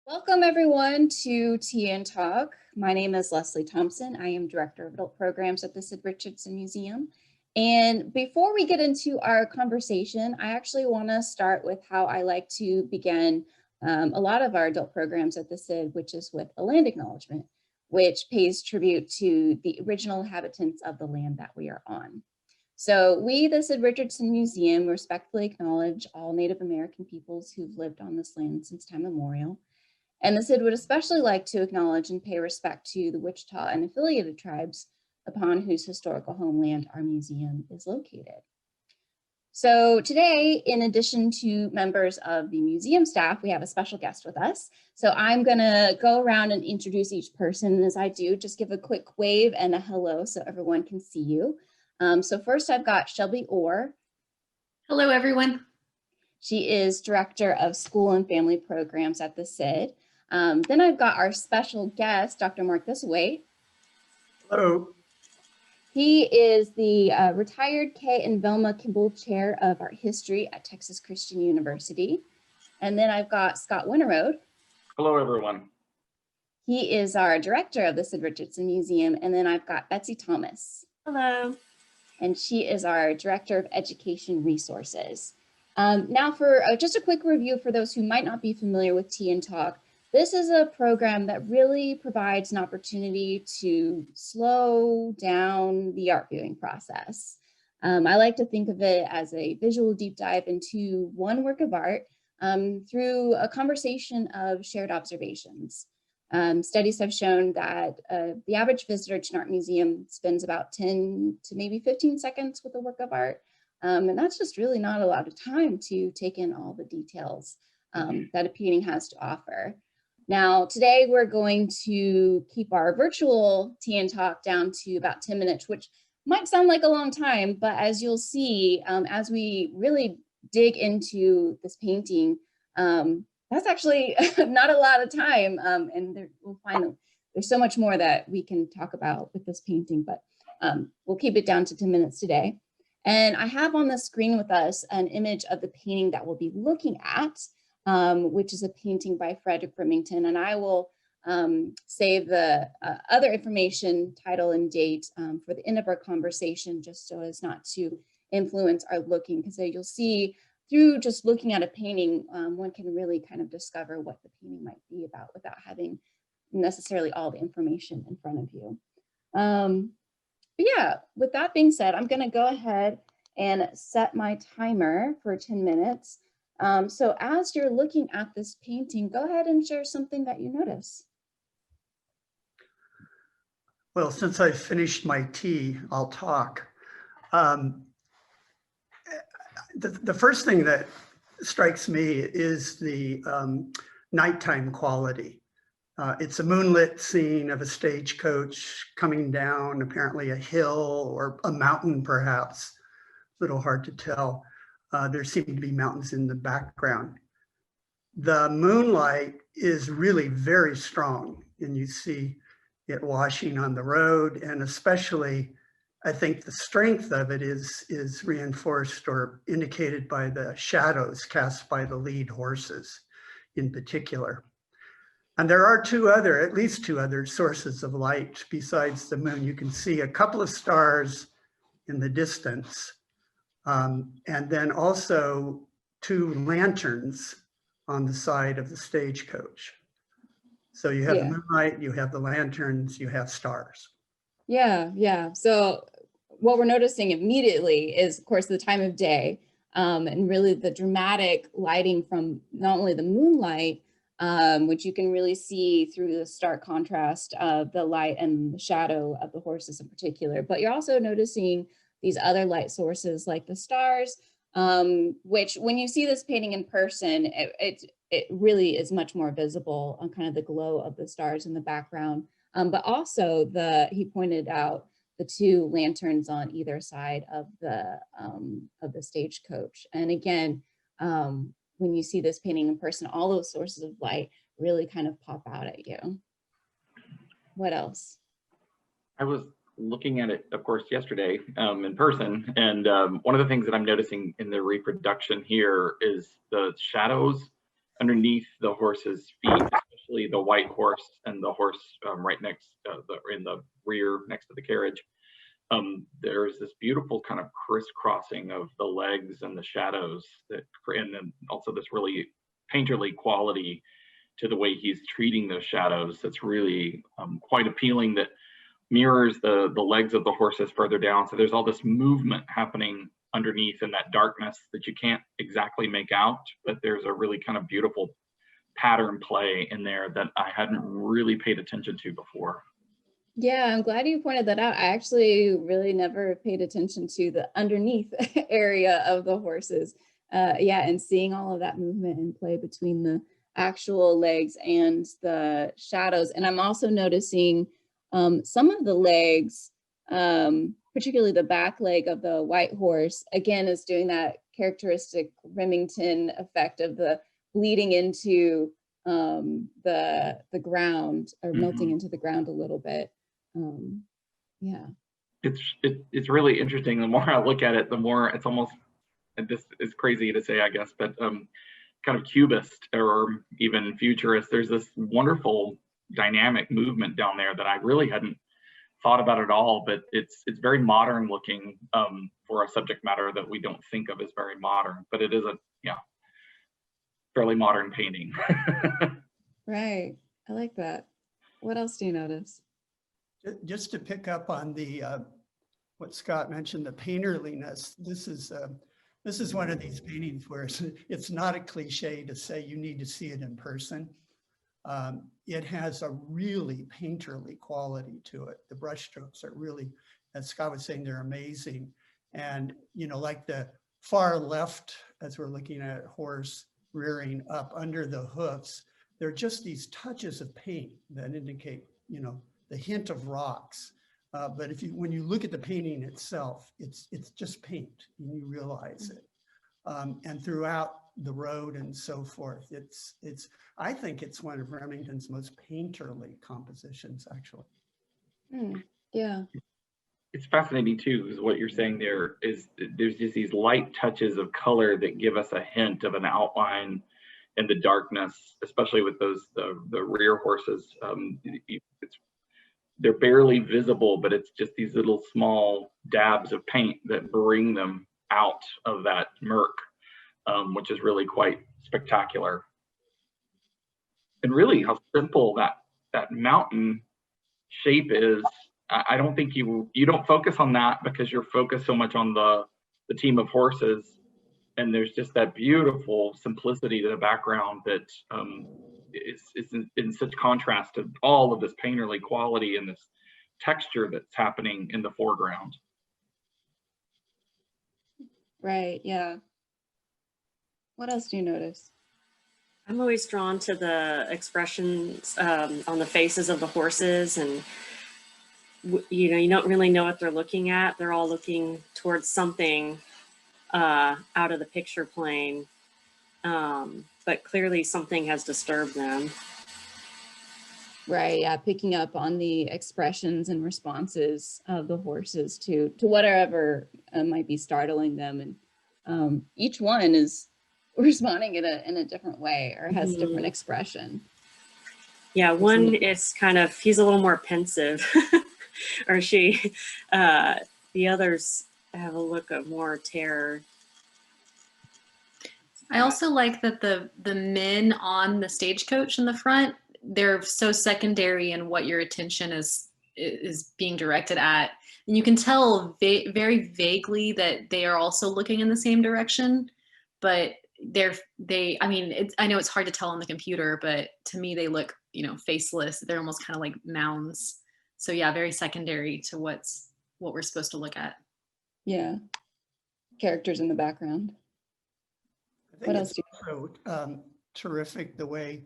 Welcome everyone to Tea and Talk. My name is Leslie Thompson. I am Director of Adult Programs at the Sid Richardson Museum. And before we get into our conversation, I actually want to start with how I like to begin a lot of our adult programs at the Sid, which is with a land acknowledgement, which pays tribute to the original inhabitants of the land that we are on. So we, the Sid Richardson Museum, respectfully acknowledge all Native American peoples who've lived on this land since time immemorial. And the Sid would especially like to acknowledge and pay respect to the Wichita and affiliated tribes upon whose historical homeland our museum is located. So today, in addition to members of the museum staff, we have a special guest with us. So I'm gonna go around and introduce each person. And as I do, just give a quick wave and a hello so everyone can see you. So first I've got Shelby Orr. Hello, everyone. She is Director of School and Family Programs at the Sid. Then I've got our special guest, Dr. Mark Thistlethwaite. Hello. He is the retired Kay and Velma Kimbell Chair of Art History at Texas Christian University. And then I've got Scott Winterode. Hello, everyone. He is our Director of the Sid Richardson Museum. And then I've got Betsy Thomas. Hello. And she is our Director of Education Resources. Now for just a quick review for those who might not be familiar with Tea and Talk. This is a program that really provides an opportunity to slow down the art viewing process. I like to think of it as a visual deep dive into one work of art through a conversation of shared observations. Studies have shown that the average visitor to an art museum spends about 10 to maybe 15 seconds with a work of art. And that's just really not a lot of time to take in all the details that a painting has to offer. Now, today we're going to keep our virtual Tea and Talk down to about 10 minutes, which might sound like a long time, but as you'll see, as we really dig into this painting, that's actually not a lot of time. And we'll find there's so much more that we can talk about with this painting, but we'll keep it down to 10 minutes today. And I have on the screen with us an image of the painting that we'll be looking at, which is a painting by Frederic Remington. And I will save the other information, title and date for the end of our conversation, just so as not to influence our looking, because you'll see through just looking at a painting, one can really kind of discover what the painting might be about without having necessarily all the information in front of you. But yeah, with that being said, I'm gonna go ahead and set my timer for 10 minutes. So as you're looking at this painting, go ahead and share something that you notice. Well, since I finished my tea, I'll talk. The first thing that strikes me is the nighttime quality. It's a moonlit scene of a stagecoach coming down apparently a hill or a mountain, perhaps. A little hard to tell. There seem to be mountains in the background. The moonlight is really very strong, and you see it washing on the road, and especially I think the strength of it is reinforced or indicated by the shadows cast by the lead horses in particular. And there are at least two other sources of light besides the moon. You can see a couple of stars in the distance, and then also two lanterns on the side of the stagecoach. So you have the moonlight, you have the lanterns, you have stars. Yeah. So what we're noticing immediately is, of course, the time of day and really the dramatic lighting from not only the moonlight, which you can really see through the stark contrast of the light and the shadow of the horses in particular, but you're also noticing these other light sources like the stars, which when you see this painting in person, it really is much more visible on kind of the glow of the stars in the background. But also he pointed out the two lanterns on either side of the stagecoach. And again, when you see this painting in person, all those sources of light really kind of pop out at you. What else? I was looking at it, of course, yesterday in person, and one of the things that I'm noticing in the reproduction here is the shadows underneath the horse's feet, especially the white horse and the horse right next in the rear next to the carriage. There's this beautiful kind of crisscrossing of the legs and the shadows and then also this really painterly quality to the way he's treating those shadows. That's really quite appealing, that mirrors the legs of the horses further down. So there's all this movement happening underneath in that darkness that you can't exactly make out, but there's a really kind of beautiful pattern play in there that I hadn't really paid attention to before. Yeah, I'm glad you pointed that out. I actually really never paid attention to the underneath area of the horses. Yeah, and seeing all of that movement and play between the actual legs and the shadows. And I'm also noticing some of the legs, particularly the back leg of the white horse, again, is doing that characteristic Remington effect of the bleeding into the ground, or melting into the ground a little bit. Yeah. It's really interesting. The more I look at it, the more it's almost, and this is crazy to say, I guess, but kind of cubist or even futurist. There's this wonderful dynamic movement down there that I really hadn't thought about at all, but it's very modern looking for a subject matter that we don't think of as very modern, but it is a fairly modern painting. Right. I like that. What else do you notice? Just to pick up on the what Scott mentioned, the painterliness. This is one of these paintings where it's not a cliche to say you need to see it in person. It has a really painterly quality to it. The brushstrokes are really, as Scott was saying, they're amazing. And like the far left, as we're looking at horse rearing up under the hoofs, there are just these touches of paint that indicate, the hint of rocks. But when you look at the painting itself, it's just paint, and you realize it. And throughout the road and so forth, I think it's one of Remington's most painterly compositions, actually. Yeah. It's fascinating too, is what you're saying there is there's just these light touches of color that give us a hint of an outline in the darkness, especially with the rear horses. They're barely visible, but it's just these little small dabs of paint that bring them out of that murk, which is really quite spectacular. And really how simple that mountain shape is. I don't think you don't focus on that because you're focused so much on the team of horses, and there's just that beautiful simplicity to the background that is in such contrast to all of this painterly quality and this texture that's happening in the foreground. Right. Yeah. What else do you notice? I'm always drawn to the expressions on the faces of the horses, and you don't really know what they're looking at. They're all looking towards something out of the picture plane, but clearly something has disturbed them. Right. Yeah. Picking up on the expressions and responses of the horses to whatever might be startling them, and each one is responding in a different way or has a different expression. Yeah, one is he's a little more pensive, or she. The others have a look of more terror. I also like that the men on the stagecoach in the front, they're so secondary in what your attention is being directed at. And you can tell very vaguely that they are also looking in the same direction, but I know it's hard to tell on the computer, but to me they look, faceless. They're almost kind of like mounds. So yeah, very secondary to what we're supposed to look at. Yeah. Characters in the background. What else do you also terrific the way,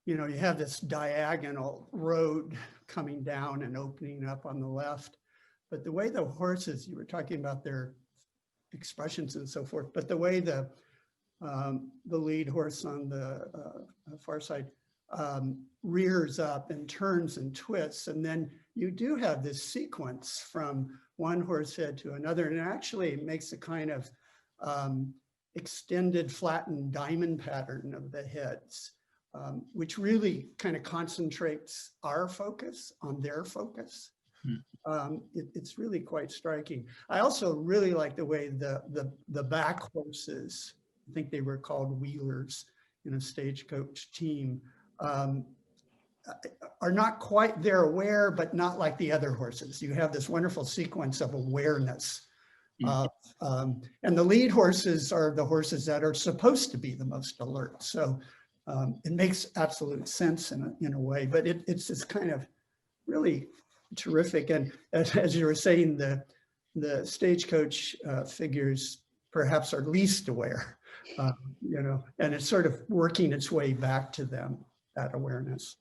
you have this diagonal road coming down and opening up on the left, but the way the horses, you were talking about their expressions and so forth, but the way the lead horse on the far side rears up and turns and twists, and then you do have this sequence from one horse head to another, and it actually makes a kind of extended flattened diamond pattern of the heads. which really kind of concentrates our focus on their focus. It's really quite striking. I also really like the way the back horses, I think they were called wheelers in a stagecoach team, are not quite, they're aware, but not like the other horses. You have this wonderful sequence of awareness. And the lead horses are the horses that are supposed to be the most alert. So it makes absolute sense in a way, but it's this kind of really terrific. And as you were saying, the stagecoach figures perhaps are least aware, you know, and it's sort of working its way back to them, that awareness.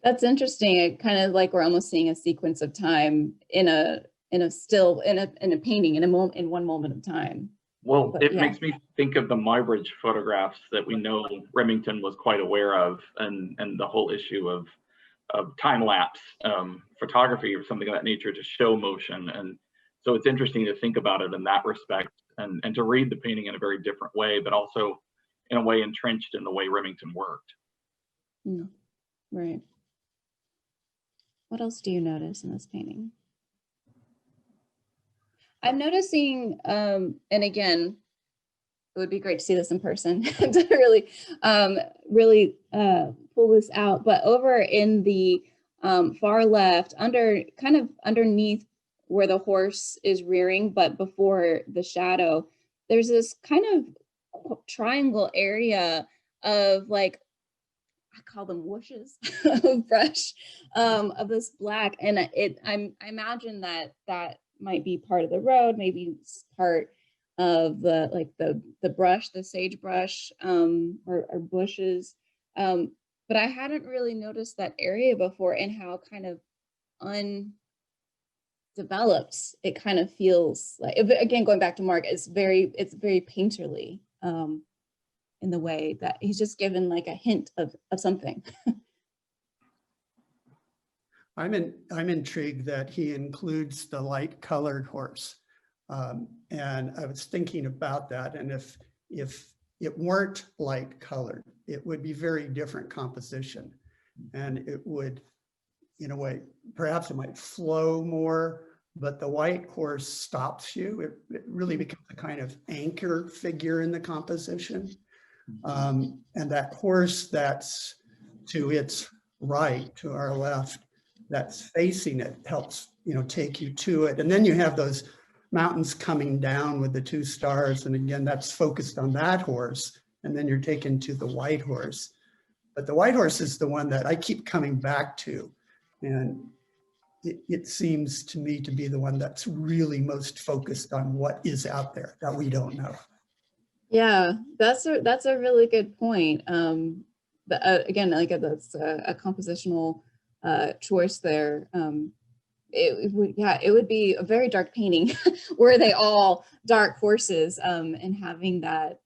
That's interesting. It kind of like we're almost seeing a sequence of time in a painting in one moment of time. Well, But it yeah. makes me think of the Muybridge photographs that we know Remington was quite aware of, and the whole issue of time-lapse photography or something of that nature to show motion. And so it's interesting to think about it in that respect, and to read the painting in a very different way, but also in a way entrenched in the way Remington worked. Right. What else do you notice in this painting? I'm noticing, and again, it would be great to see this in person to really pull this out. But over in the far left, kind of underneath where the horse is rearing, but before the shadow, there's this kind of triangle area of, like, I call them whooshes of brush of this black, and I imagine that might be part of the road, maybe it's part of the brush, the sagebrush, or bushes. But I hadn't really noticed that area before, and how kind of undeveloped it kind of feels like. Again, going back to Mark, it's very painterly in the way that he's just given like a hint of something. I'm intrigued that he includes the light colored horse. And I was thinking about that. And if it weren't light colored, it would be very different composition. And it would, in a way, perhaps it might flow more, but the white horse stops you. It really becomes a kind of anchor figure in the composition. And that horse that's to its right, to our left, that's facing it helps, you know, take you to it. And then you have those mountains coming down with the two stars. And again, that's focused on that horse. And then you're taken to the white horse. But the white horse is the one that I keep coming back to. And it seems to me to be the one that's really most focused on what is out there that we don't know. Yeah, that's a really good point. Again, like that's a compositional choice there. It would be a very dark painting were they all dark horses, and having that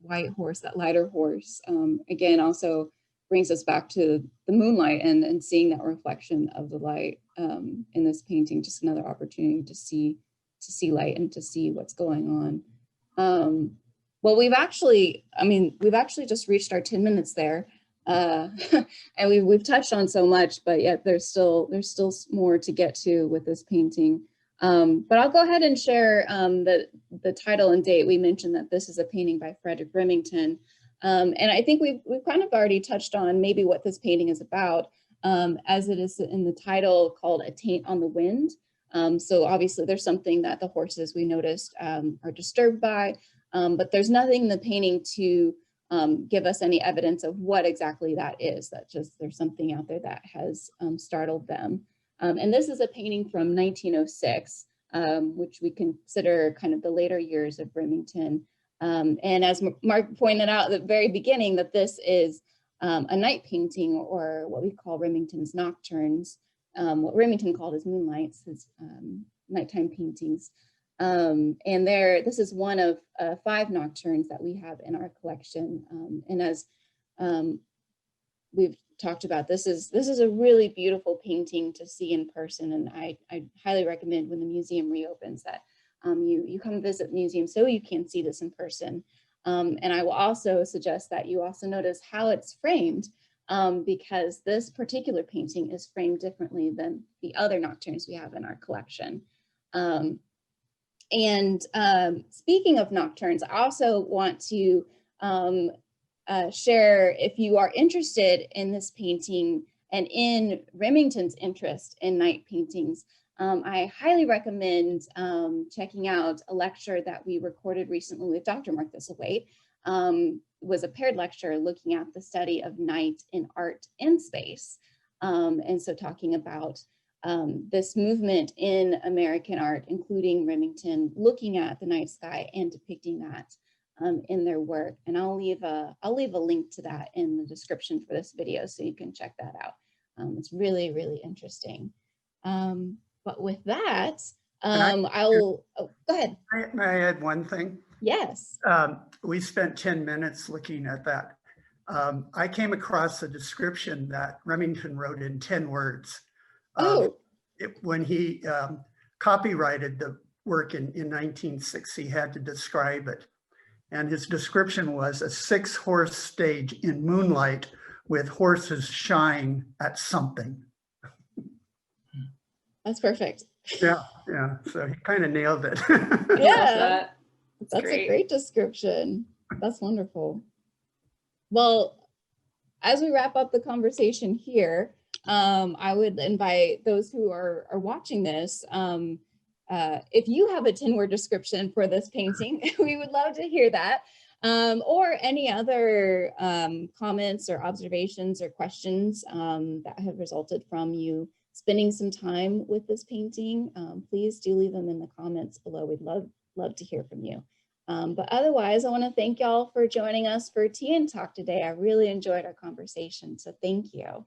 white horse, that lighter horse, again, also brings us back to the moonlight and seeing that reflection of the light in this painting. Just another opportunity to see light and to see what's going on. Well, we've actually just reached our 10 minutes there. And we've touched on so much, but yet there's still more to get to with this painting. But I'll go ahead and share the title and date. We mentioned that this is a painting by Frederic Remington. And I think we've kind of already touched on maybe what this painting is about, as it is in the title called A Taint on the Wind. So obviously there's something that the horses we noticed are disturbed by, but there's nothing in the painting to give us any evidence of what exactly that is. That just there's something out there that has startled them. And this is a painting from 1906, which we consider kind of the later years of Remington. And as Mark pointed out at the very beginning, that this is a night painting, or what we call Remington's nocturnes, what Remington called his moonlights, his nighttime paintings. And this is one of 5 nocturnes that we have in our collection. And as we've talked about, this is a really beautiful painting to see in person. And I highly recommend when the museum reopens that you come visit the museum so you can see this in person. And I will also suggest that you also notice how it's framed, because this particular painting is framed differently than the other nocturnes we have in our collection. Speaking of nocturnes, I also want to share, if you are interested in this painting and in Remington's interest in night paintings, I highly recommend checking out a lecture that we recorded recently with Dr. Mark Thistlethwaite. It was a paired lecture looking at the study of night in art and space. And so talking about this movement in American art, including Remington, looking at the night sky and depicting that in their work. And I'll leave a link to that in the description for this video so you can check that out. It's really, really interesting. But with that, go ahead. May I add one thing? Yes. We spent 10 minutes looking at that. I came across a description that Remington wrote in 10 words. When he copyrighted the work in 1960, he had to describe it. And his description was a 6-horse stage in moonlight with horses shying at something. That's perfect. Yeah, so he kind of nailed it. Yeah, that's great. a great description. That's wonderful. Well, as we wrap up the conversation here, I would invite those who are watching this, if you have a 10-word description for this painting, we would love to hear that. Or any other comments or observations or questions that have resulted from you spending some time with this painting, please do leave them in the comments below. We'd love to hear from you. But otherwise, I want to thank y'all for joining us for Tea and Talk today. I really enjoyed our conversation, so thank you.